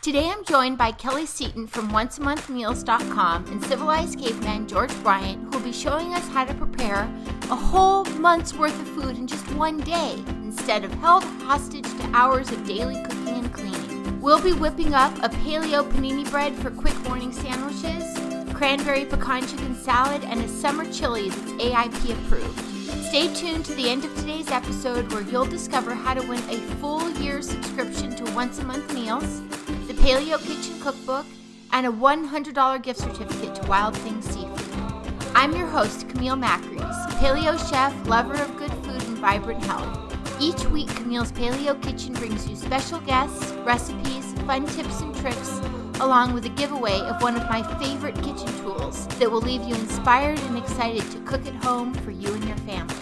Today I'm joined by Kelly Seaton from onceamonthmeals.com and civilized caveman George Bryant, who will be showing us how to prepare a whole month's worth of food in just one day, instead of held hostage to hours of daily cooking and cleaning. We'll be whipping up a paleo panini bread for quick morning sandwiches, cranberry pecan chicken salad, and a summer chili that's AIP approved. Stay tuned to the end of today's episode where you'll discover how to win a full year subscription to Once a Month Meals, the Paleo Kitchen Cookbook, and a $100 gift certificate to Wild Things Seafood. I'm your host, Camille Macreys, paleo chef, lover of good food and vibrant health. Each week, Camille's Paleo Kitchen brings you special guests, recipes, fun tips and tricks, along with a giveaway of one of my favorite kitchen tools that will leave you inspired and excited to cook at home for you and your family.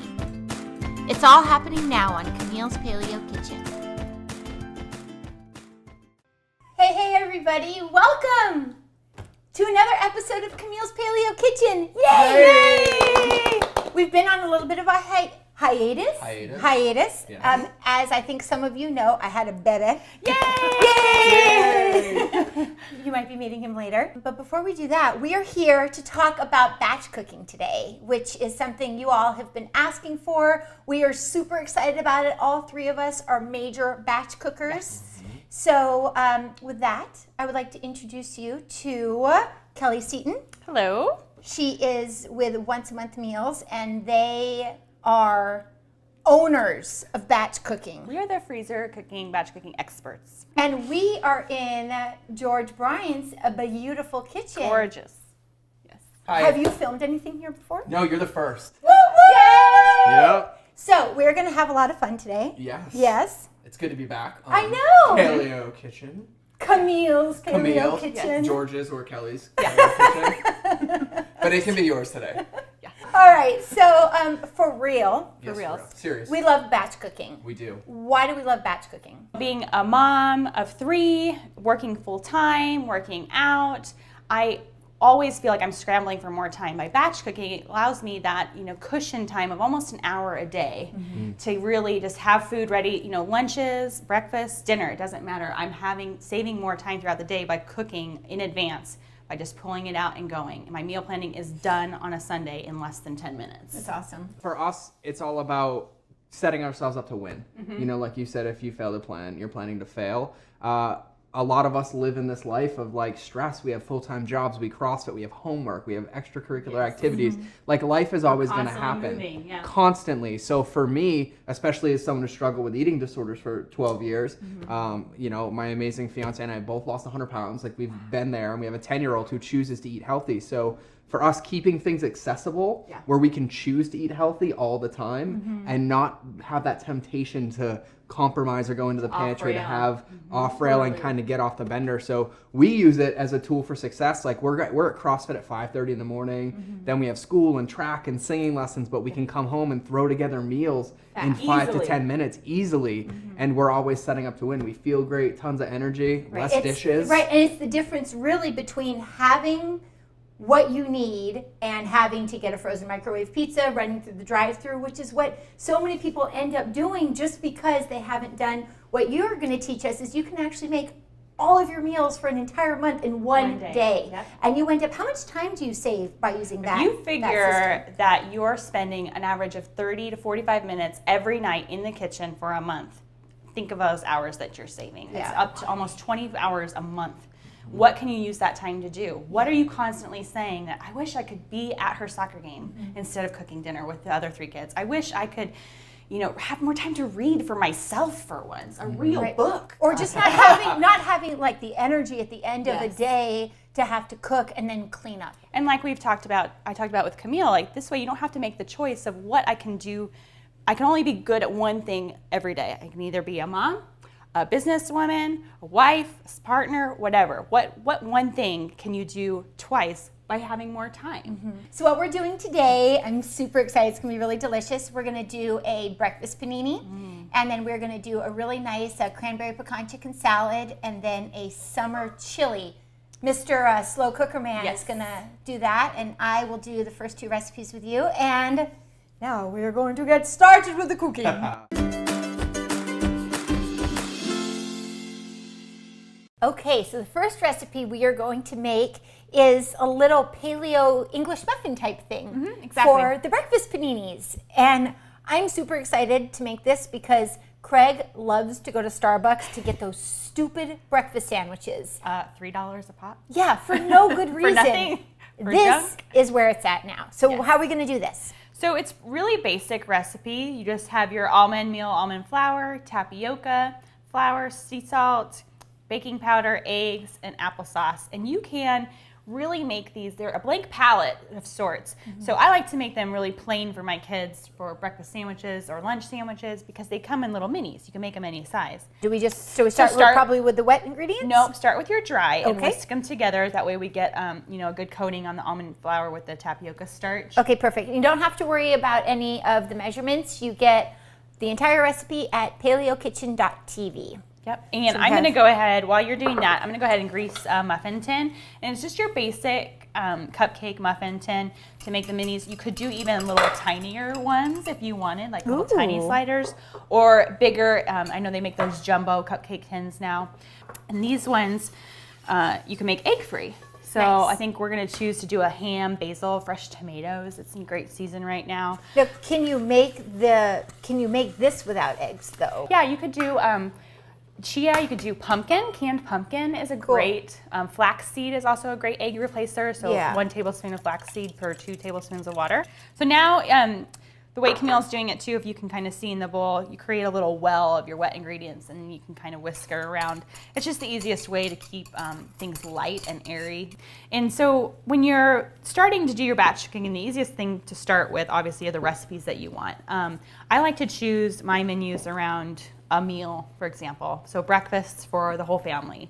It's all happening now on Camille's Paleo Kitchen. Hey everybody, welcome to another episode of Camille's Paleo Kitchen. Yay! We've been on a little bit of a hiatus. Yeah. As I think some of you know, I had a bebé. Yay! You might be meeting him later. But before we do that, we are here to talk about batch cooking today, which is something you all have been asking for. We are super excited about it. All three of us are major batch cookers. Yes. So with that, I would like to introduce you to Kelly Seaton. Hello. She is with Once a Month Meals, and they are owners of batch cooking. We are the freezer cooking, batch cooking experts. And we are in George Bryant's beautiful kitchen. Gorgeous. Yes. Hi. Have you filmed anything here before? No, you're the first. Woo woo! Yep. So we're going to have a lot of fun today. Yes. Yes. It's good to be back. I know. Paleo Kitchen. Camille's Paleo Camille, Kitchen. George's or Kelly's Paleo Kitchen. But it can be yours today. All right. So for real, Yes, real. Serious. we love batch cooking. We do. Why do we love batch cooking? Being a mom of 3, working full time, working out, I always feel like I'm scrambling for more time. By batch cooking, it allows me that, cushion time of almost an hour a day to really just have food ready, lunches, breakfast, dinner, it doesn't matter. I'm saving more time throughout the day by cooking in advance, by just pulling it out and going. And my meal planning is done on a Sunday in less than 10 minutes. That's awesome. For us, it's all about setting ourselves up to win. Like you said, if you fail to plan, you're planning to fail. A lot of us live in this life of stress. We have full-time jobs, we CrossFit, we have homework, we have extracurricular activities. Life is always going to happen. Moving, yeah. Constantly. So for me, especially as someone who struggled with eating disorders for 12 years, my amazing fiance and I both lost 100 pounds. We've been there, and we have a 10-year-old who chooses to eat healthy. So for us, keeping things accessible where we can choose to eat healthy all the time and not have that temptation to compromise or go into the pantry to have off-rail and kind of get off the bender. So we use it as a tool for success. We're at CrossFit at 5:30 in the morning. Then we have school and track and singing lessons, but we can come home and throw together meals in 5 to 10 minutes easily. And we're always setting up to win. We feel great, tons of energy, less dishes. Right, and it's the difference really between having what you need and having to get a frozen microwave pizza, running through the drive-thru, which is what so many people end up doing just because they haven't done what you're going to teach us is you can actually make all of your meals for an entire month in one day. Yep. And you end up, how much time do you save by using that? You figure that you're spending an average of 30 to 45 minutes every night in the kitchen for a month. Think of those hours that you're saving. It's up to almost 20 hours a month. What can you use that time to do? What are you constantly saying that I wish I could be at her soccer game instead of cooking dinner with the other 3 kids? I wish I could, have more time to read for myself for once, a real book. Or just not having the energy at the end of the day to have to cook and then clean up. And like I talked about with Camille, this way you don't have to make the choice of what I can do. I can only be good at one thing every day. I can either be a mom, a businesswoman, a wife, a partner, whatever. What one thing can you do twice by having more time? So what we're doing today, I'm super excited. It's going to be really delicious. We're going to do a breakfast panini, and then we're going to do a really nice cranberry pecan chicken salad, and then a summer chili. Mr. Slow Cooker Man is going to do that, and I will do the first 2 recipes with you. And now we're going to get started with the cooking. Okay, so the first recipe we are going to make is a little paleo English muffin type thing exactly. for the breakfast paninis. And I'm super excited to make this because Craig loves to go to Starbucks to get those stupid breakfast sandwiches. $3 a pop. Yeah, for no good reason. For nothing. For This junk. is where it's at now. So Yes. how are we going to do this? So it's really basic recipe. You just have your almond meal, almond flour, tapioca, flour, sea salt, baking powder, eggs, and applesauce. And you can really make these, they're a blank palette of sorts. So I like to make them really plain for my kids for breakfast sandwiches or lunch sandwiches because they come in little minis. You can make them any size. Do we start probably with the wet ingredients? Nope, start with your dry and Okay. whisk them together. That way we get a good coating on the almond flour with the tapioca starch. Okay, perfect. You don't have to worry about any of the measurements. You get the entire recipe at paleokitchen.tv. Yep, and So we I'm going to have- go ahead, while you're doing that, I'm going to go ahead and grease a muffin tin. And it's just your basic cupcake muffin tin to make the minis. You could do even little tinier ones if you wanted, like little tiny Ooh. sliders, or bigger. I know they make those jumbo cupcake tins now. And these ones, you can make egg-free. So Nice. I think we're going to choose to do a ham, basil, fresh tomatoes. It's in great season right now. Now, can you make this without eggs though? Yeah, you could do chia, you could do pumpkin. Canned pumpkin is a great, flaxseed is also a great egg replacer. So Yeah. 1 tablespoon of flaxseed per 2 tablespoons of water. So now the way Camille's doing it too, if you can kind of see in the bowl, you create a little well of your wet ingredients and you can kind of whisk it around. It's just the easiest way to keep things light and airy. And so when you're starting to do your batch cooking, and the easiest thing to start with obviously are the recipes that you want. I like to choose my menus around a meal, for example. So breakfasts for the whole family.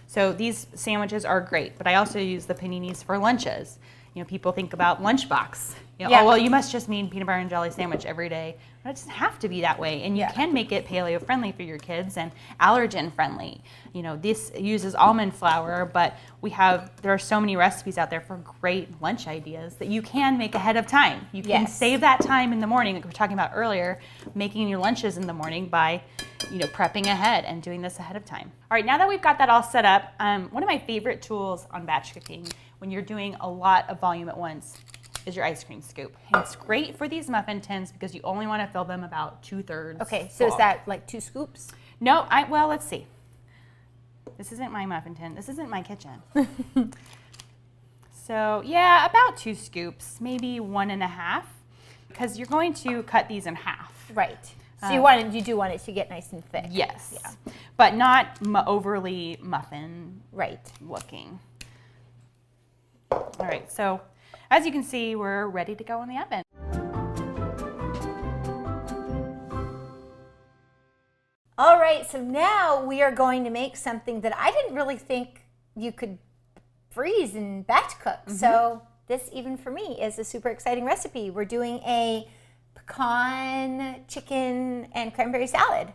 So these sandwiches are great, but I also use the paninis for lunches. You know, people think about lunchbox. You know, Yeah. oh, well, you must just mean peanut butter and jelly sandwich every day. But it doesn't have to be that way. And you can make it paleo friendly for your kids and allergen friendly. You know, this uses almond flour, but there are so many recipes out there for great lunch ideas that you can make ahead of time. You can Yes. save that time in the morning, like we were talking about earlier, making your lunches in the morning by, prepping ahead and doing this ahead of time. All right, now that we've got that all set up, one of my favorite tools on batch cooking when you're doing a lot of volume at once is your ice cream scoop. And it's great for these muffin tins because you only want to fill them about 2/3. Okay, so is that like 2 scoops? No, well, let's see. This isn't my muffin tin. This isn't my kitchen. So yeah, about 2 scoops, maybe 1.5, because you're going to cut these in half. Right. So you do want it to get nice and thick. Yes, Yeah. but not overly muffin Right. looking. All right, so as you can see, we're ready to go in the oven. All right, so now we are going to make something that I didn't really think you could freeze and batch cook. So this, even for me, is a super exciting recipe. We're doing a pecan, chicken, and cranberry salad.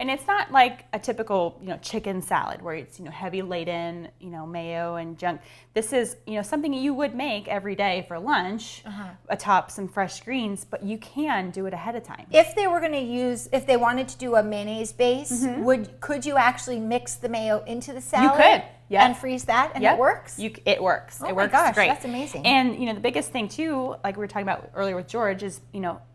And it's not like a typical, chicken salad where it's, heavy laden, mayo and junk. This is, something you would make every day for lunch, atop some fresh greens, but you can do it ahead of time. If they wanted to do a mayonnaise base, could you actually mix the mayo into the salad? could, yeah. And freeze that, and Yep. it works? It works. Oh it my works gosh, great. that's amazing. And the biggest thing too, like we were talking about earlier with George, is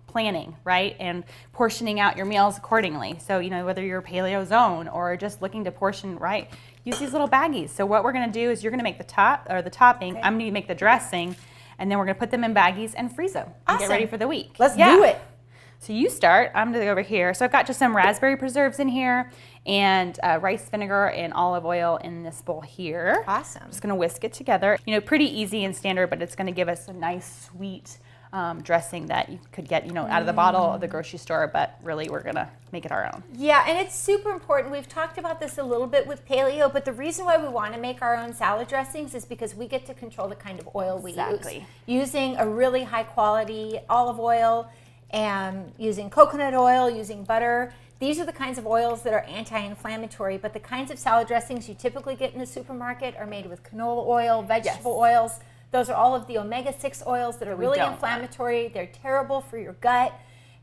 planning, right? And portioning out your meals accordingly. So whether you're paleo zone or just looking to portion right, use these little baggies. So what we're going to do is you're going to make the topping. Okay. I'm going to make the dressing, and then we're going to put them in baggies and freeze them and get Awesome. ready for the week. Let's do it. So you start. I'm going to go over here. So I've got just some raspberry preserves in here and rice vinegar and olive oil in this bowl here. Awesome. I'm just going to whisk it together. Pretty easy and standard, but it's going to give us a nice sweet dressing that you could get, out of the bottle of the grocery store, but really we're going to make it our own. Yeah, and it's super important. We've talked about this a little bit with paleo, but the reason why we want to make our own salad dressings is because we get to control the kind of oil we Exactly. use. Using a really high quality olive oil and using coconut oil, using butter. These are the kinds of oils that are anti-inflammatory, but the kinds of salad dressings you typically get in the supermarket are made with canola oil, vegetable oils. Those are all of the omega-6 oils that are really don't want. inflammatory. They're terrible for your gut.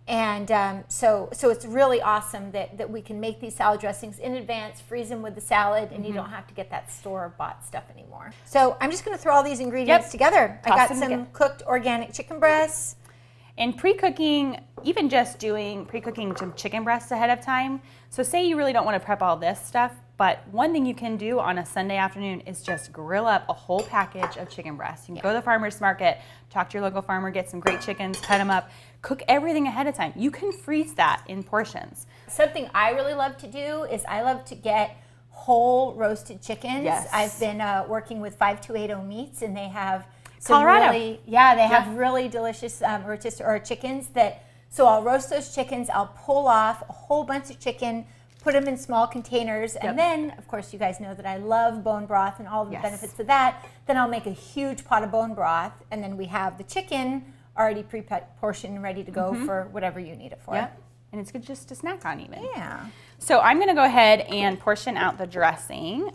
And so it's really awesome that we can make these salad dressings in advance, freeze them with the salad, and you don't have to get that store-bought stuff anymore. So I'm just going to throw all these ingredients together. I got some cooked organic chicken breasts. And pre-cooking, even just doing pre-cooking some chicken breasts ahead of time. So say you really don't want to prep all this stuff, but one thing you can do on a Sunday afternoon is just grill up a whole package of chicken breasts. You can go to the farmer's market, talk to your local farmer, get some great chickens, cut them up, cook everything ahead of time. You can freeze that in portions. Something I really love to do is I love to get whole roasted chickens. Yes. I've been working with 5280 Meats, and they have Colorado. They have really delicious rotisserie chickens so I'll roast those chickens, I'll pull off a whole bunch of chicken, put them in small containers, and then, of course, you guys know that I love bone broth and all the benefits of that. Then I'll make a huge pot of bone broth, and then we have the chicken already pre-portioned and ready to go for whatever you need it for. Yep. And it's good just to snack on even. Yeah. So I'm going to go ahead and portion out the dressing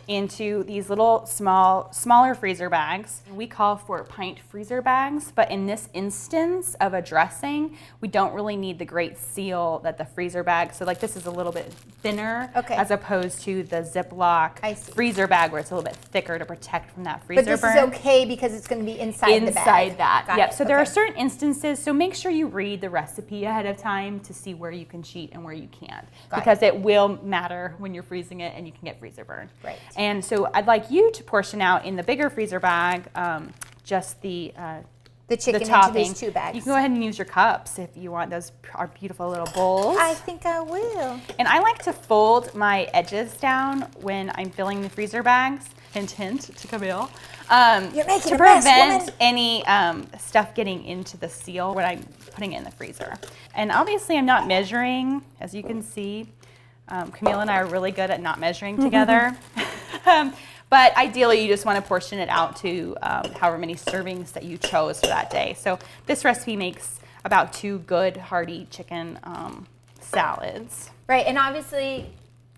into these little smaller freezer bags. We call for pint freezer bags, but in this instance of a dressing, we don't really need the great seal that the freezer bag, so like this is a little bit thinner as opposed to the Ziploc freezer bag where it's a little bit thicker to protect from that freezer burn. But this is okay because it's going to be inside the bag. Inside that, yep. So there are certain instances, so make sure you read the recipe ahead of time to see where you can cheat and where you can't. Because it will matter when you're freezing it and you can get freezer burn. Right. And so I'd like you to portion out in the bigger freezer bag just the chicken topping. into these 2 bags. You can go ahead and use your cups if you want. Those are beautiful little bowls. I think I will. And I like to fold my edges down when I'm filling the freezer bags. Hint, hint to Camille. You're making to a mess, prevent woman. any stuff getting into the seal when I'm putting it in the freezer. And obviously I'm not measuring, as you can see. Camille and I are really good at not measuring together. But ideally, you just want to portion it out to however many servings that you chose for that day. So this recipe makes about 2 good, hearty chicken salads. Right, and obviously,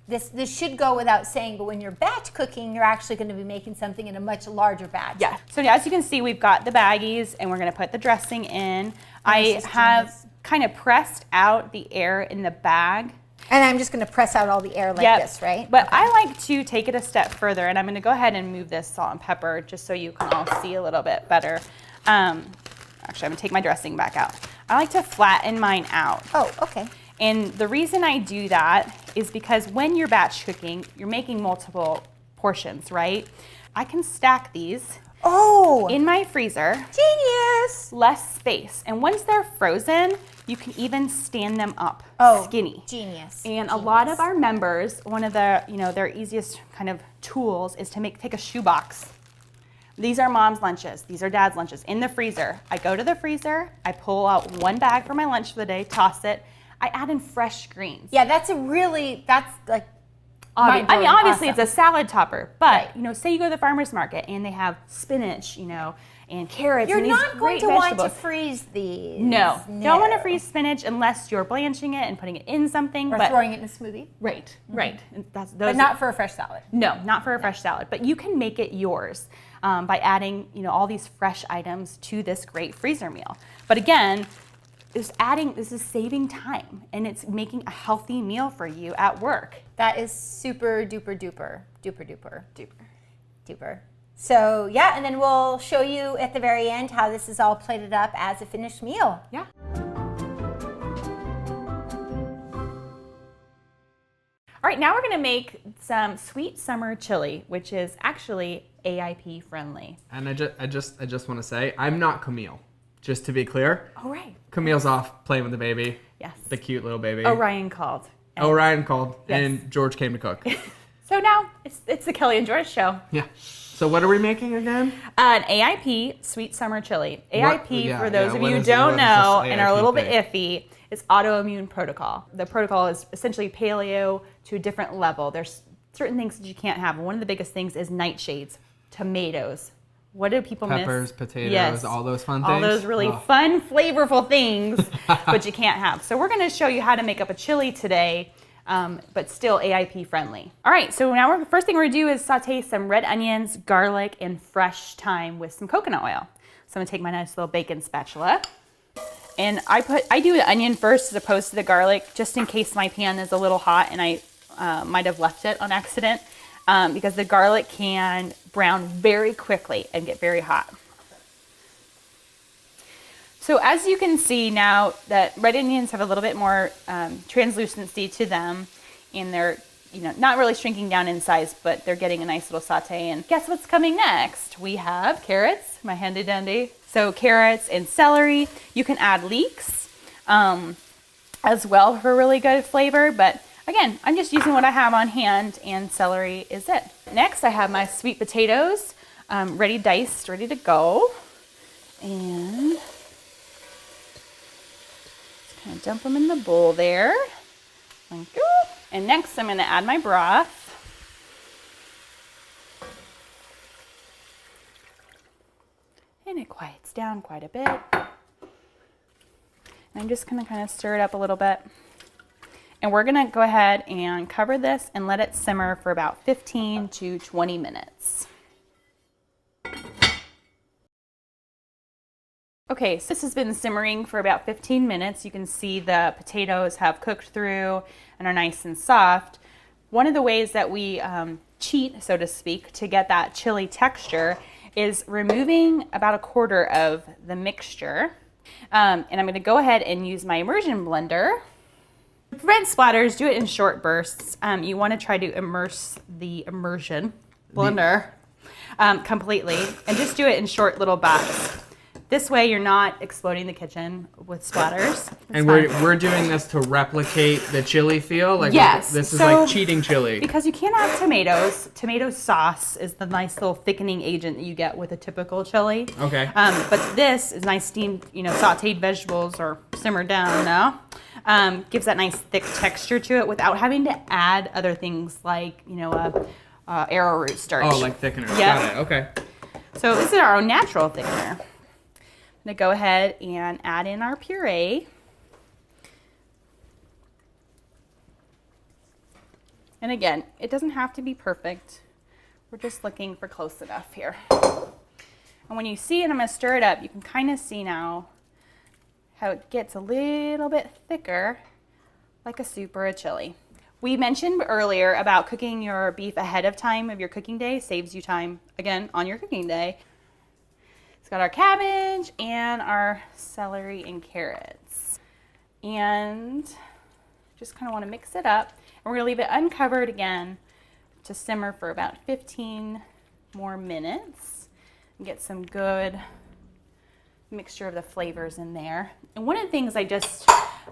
this should go without saying, but when you're batch cooking, you're actually going to be making something in a much larger batch. Yeah. So as you can see, we've got the baggies, and we're going to put the dressing in. I have kind of pressed out the air in the bag. And I'm just going to press out all the air like this, right? But I like to take it a step further, and I'm going to go ahead and move this salt and pepper just so you can all see a little bit better. Actually, I'm going to take my dressing back out. I like to flatten mine out. Oh, okay. And the reason I do that is because when you're batch cooking, you're making multiple portions, right? I can stack these in my freezer. Genius! Less space. And once they're frozen, you can even stand them up skinny. Genius. And a lot of our members, one of the, their easiest kind of tools is to take a shoebox. These are mom's lunches. These are dad's lunches in the freezer. I go to the freezer, I pull out 1 bag for my lunch for the day, toss it. I add in fresh greens. Yeah, that's like obviously it's a salad topper, but say you go to the farmer's market and they have spinach, and carrots. You're and these not going great to vegetables. want to freeze these. No, don't want to freeze spinach unless you're blanching it and putting it in something. Or throwing it in a smoothie. Right, right. And but not for a fresh salad. No, not for a fresh salad. But you can make it yours by adding, all these fresh items to this great freezer meal. But again, this is saving time, and it's making a healthy meal for you at work. That is super duper duper duper duper duper duper. So yeah, and then we'll show you at the very end how this is all plated up as a finished meal. Yeah. All right, now we're gonna make some sweet summer chili, which is actually AIP friendly. And I just want to say, I'm not Camille. Just to be clear. Oh, right. Camille's off playing with the baby. Yes. The cute little baby. Orion called. Orion called, Yes. and George came to cook. So now it's the Kelly and George show. Yeah. So what are we making again? An AIP sweet summer chili. AIP, for those of you who what don't is know this and are a little AIP bit iffy, is autoimmune protocol. The protocol is essentially paleo to a different level. There's certain things that you can't have. One of the biggest things is nightshades, tomatoes. What do people miss? Peppers, potatoes, Yes. all those fun things. All those really fun, flavorful things, but you can't have. So we're going to show you how to make up a chili today, but still AIP friendly. All right, so now first thing we're going to do is saute some red onions, garlic, and fresh thyme with some coconut oil. So I'm going to take my nice little bacon spatula, And I do the onion first as opposed to the garlic, just in case my pan is a little hot and I might have left it on accident, because the garlic can brown very quickly and get very hot. So as you can see now that red onions have a little bit more translucency to them, and they're not really shrinking down in size, but they're getting a nice little saute. And guess what's coming next? We have carrots, my handy dandy. So carrots and celery. You can add leeks as well for really good flavor, but again, I'm just using what I have on hand, and celery is it. Next, I have my sweet potatoes ready diced, ready to go. And just kind of dump them in the bowl there. Thank you. And next, I'm going to add my broth. And it quiets down quite a bit. And I'm just going to kind of stir it up a little bit. And we're going to go ahead and cover this and let it simmer for about 15 to 20 minutes. Okay, so this has been simmering for about 15 minutes. You can see the potatoes have cooked through and are nice and soft. One of the ways that we cheat, so to speak, to get that chili texture is removing about a quarter of the mixture. And I'm going to go ahead and use my immersion blender. To prevent splatters, do it in short bursts. You want to try to immerse the immersion blender completely, and just do it in short little bats. This way you're not exploding the kitchen with splatters. And we're doing this to replicate the chili feel? Like yes. This is like cheating chili. Because you can't have tomatoes. Tomato sauce is the nice little thickening agent that you get with a typical chili. Okay. But this is nice steamed, sauteed vegetables or simmered down now. Gives that nice thick texture to it without having to add other things like, arrowroot starch. Oh, like thickener. Yep. Got it. Okay. So this is our own natural thickener. I'm going to go ahead and add in our puree. And again, it doesn't have to be perfect. We're just looking for close enough here. And when you see it, I'm going to stir it up. You can kind of see now how it gets a little bit thicker, like a soup or a chili. We mentioned earlier about cooking your beef ahead of time of your cooking day. Saves you time, again, on your cooking day. Got our cabbage and our celery and carrots. And just kind of want to mix it up. And we're going to leave it uncovered again to simmer for about 15 more minutes and get some good mixture of the flavors in there. And one of the things I just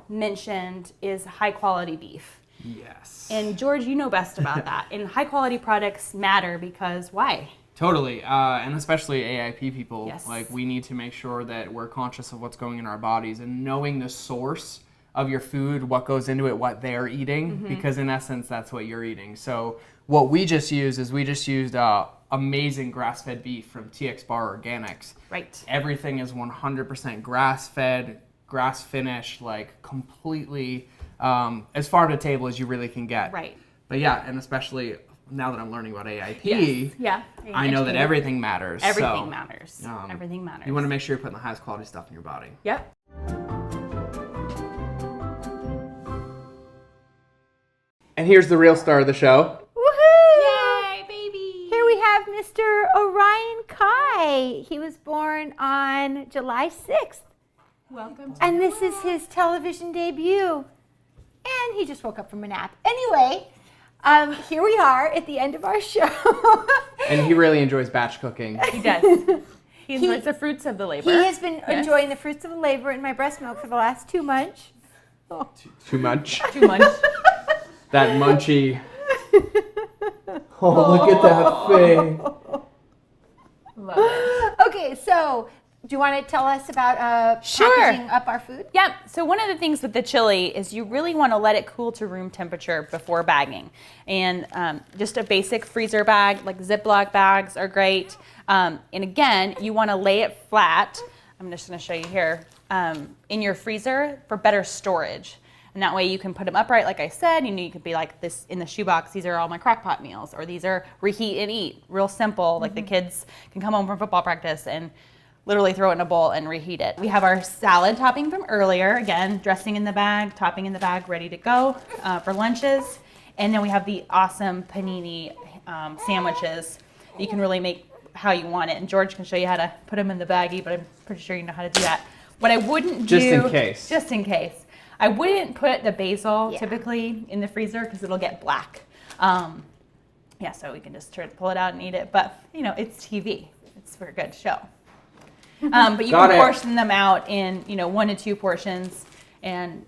mentioned is high quality beef. Yes. And George, you know best about that. And high quality products matter because why? Totally, and especially AIP people, Yes. like we need to make sure that we're conscious of what's going in our bodies and knowing the source of your food, what goes into it, what they're eating, because in essence, that's what you're eating. So what we just used amazing grass-fed beef from TX Bar Organics. Right. Everything is 100% grass-fed, grass-finished, like completely as far to the table as you really can get. Right. But yeah, and especially now that I'm learning about AIP, Yeah. I know that everything matters. Everything matters. Everything matters. You want to make sure you're putting the highest quality stuff in your body. Yep. And here's the real star of the show. Woohoo! Yay, baby! Here we have Mr. Orion Kai. He was born on July 6th. Welcome. And this is his television debut. And he just woke up from a nap. Anyway, here we are at the end of our show. And he really enjoys batch cooking. He does. He enjoys the fruits of the labor. He has been enjoying the fruits of the labor in my breast milk for the last 2 months. Oh. Too much. Too much. That munchy. Oh, look at that face. Love it. Okay, so do you want to tell us about Sure. packaging up our food? Yep. So one of the things with the chili is you really want to let it cool to room temperature before bagging. And just a basic freezer bag, like Ziploc bags are great. And again, you want to lay it flat. I'm just going to show you here in your freezer for better storage. And that way you can put them upright, like I said. You could be like this in the shoebox. These are all my crock pot meals, or these are reheat and eat. Real simple. Like the kids can come home from football practice and literally throw it in a bowl and reheat it. We have our salad topping from earlier. Again, dressing in the bag, topping in the bag, ready to go for lunches. And then we have the awesome panini sandwiches. You can really make how you want it. And George can show you how to put them in the baggie, but I'm pretty sure you know how to do that. What I wouldn't do... Just in case. I wouldn't put the basil typically in the freezer because it'll get black. Yeah, so we can just pull it out and eat it. But, you know, it's TV. It's for a good show. But you can portion them out in, 1 to 2 portions and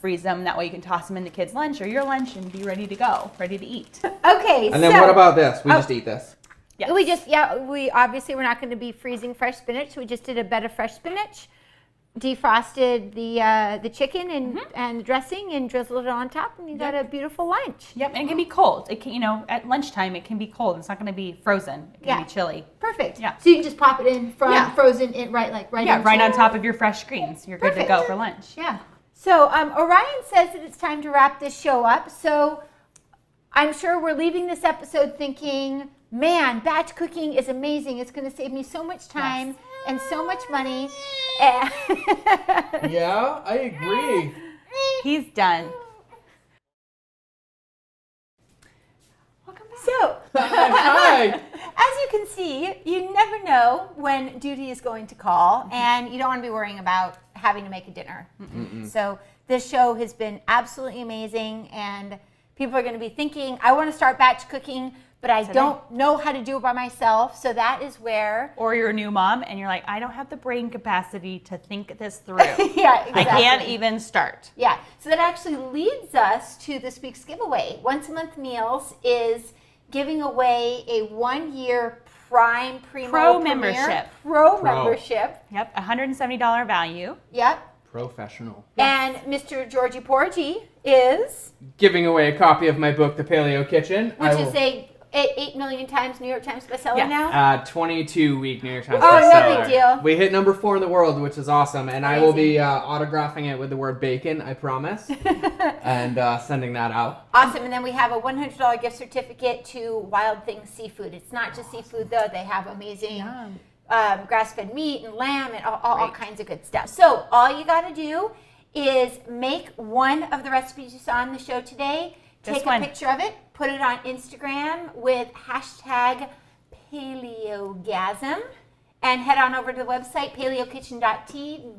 freeze them. That way you can toss them in the kids' lunch or your lunch and be ready to go, ready to eat. Okay. And then what about this? We just eat this. Yes. We obviously we're not going to be freezing fresh spinach. We just did a bed of fresh spinach, defrosted the chicken and the dressing and drizzled it on top, and you got a beautiful lunch. Yep, and it can be cold. It can, at lunchtime it can be cold. It's not going to be frozen. It can be chilly. Perfect. Yeah. So you can just pop it in from frozen in right on top of your fresh greens. You're good to go for lunch. Yeah. So Orion says that it's time to wrap this show up. So I'm sure we're leaving this episode thinking, man, batch cooking is amazing. It's going to save me so much time and so much money. Yeah, I agree. He's done. Welcome back. So, Hi. as you can see, you never know when duty is going to call, and you don't want to be worrying about having to make a dinner. So this show has been absolutely amazing, and people are going to be thinking, I want to start batch cooking, but I don't know how to do it by myself. So that is where... Or you're a new mom and you're like, I don't have the brain capacity to think this through. Yeah, exactly. I can't even start. Yeah, so that actually leads us to this week's giveaway. Once a Month Meals is giving away a 1-year Prime Pro membership. Pro membership. Yep, $170 value. Yep. Professional. And Mr. Georgie Porgy is... giving away a copy of my book, The Paleo Kitchen. Which is a 8 million times New York Times bestseller now? 22-week New York Times Oh, bestseller. no big deal. We hit number 4 in the world, which is awesome. And I will be autographing it with the word bacon, I promise. And sending that out. Awesome. And then we have a $100 gift certificate to Wild Things Seafood. It's not just seafood, though. They have amazing grass-fed meat and lamb and all kinds of good stuff. So all you got to do is make one of the recipes you saw on the show today. Take a picture of it, put it on Instagram with hashtag Paleogasm, and head on over to the website, paleokitchen.tv,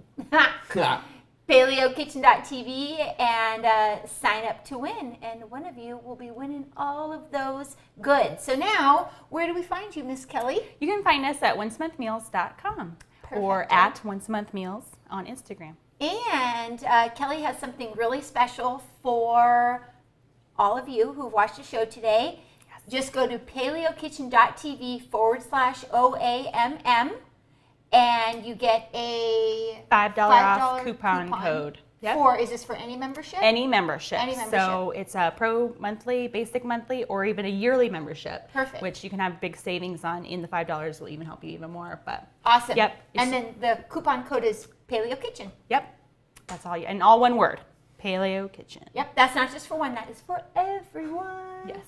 and sign up to win. And one of you will be winning all of those goods. So now, where do we find you, Miss Kelly? You can find us at onceamonthmeals.com or at onceamonthmeals on Instagram. And Kelly has something really special for all of you who've watched the show today. Just go to paleokitchen.tv/OAMM and you get a $5 off coupon code. Yep. Is this for any membership? Any membership. Any membership. So it's a pro monthly, basic monthly, or even a yearly membership. Perfect. Which you can have big savings on. In the $5 will even help you even more. But awesome. Yep. And then the coupon code is Paleo Kitchen. Yep. That's all. And all one word. Paleo Kitchen. Yep. That's not just for one. That is for everyone. Yes.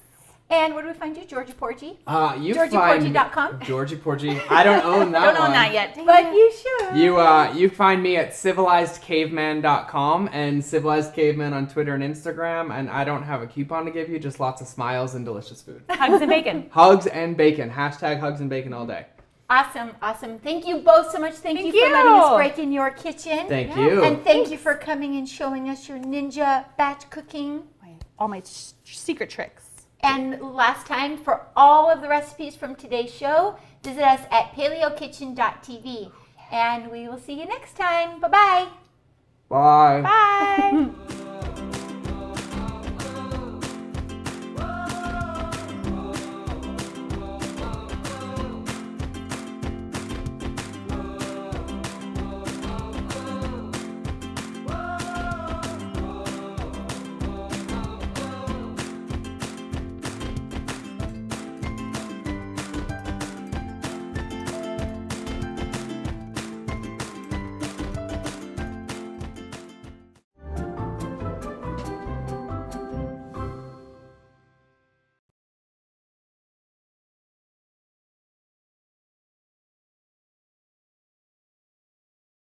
And where do we find you, Georgie Porgy? GeorgiePorgy.com. Georgie Porgy. I don't own that Don't own that yet. But you should. You find me at civilizedcaveman.com and Civilized Caveman on Twitter and Instagram. And I don't have a coupon to give you, just lots of smiles and delicious food. Hugs and bacon. Hugs and bacon. Hashtag hugs and bacon all day. Awesome, awesome. Thank you both so much. Thank you for letting us break in your kitchen. Thank you. And thank you for coming and showing us your ninja batch cooking. All my secret tricks. And last time, for all of the recipes from today's show, visit us at paleokitchen.tv. And we will see you next time. Bye-bye. Bye. Bye.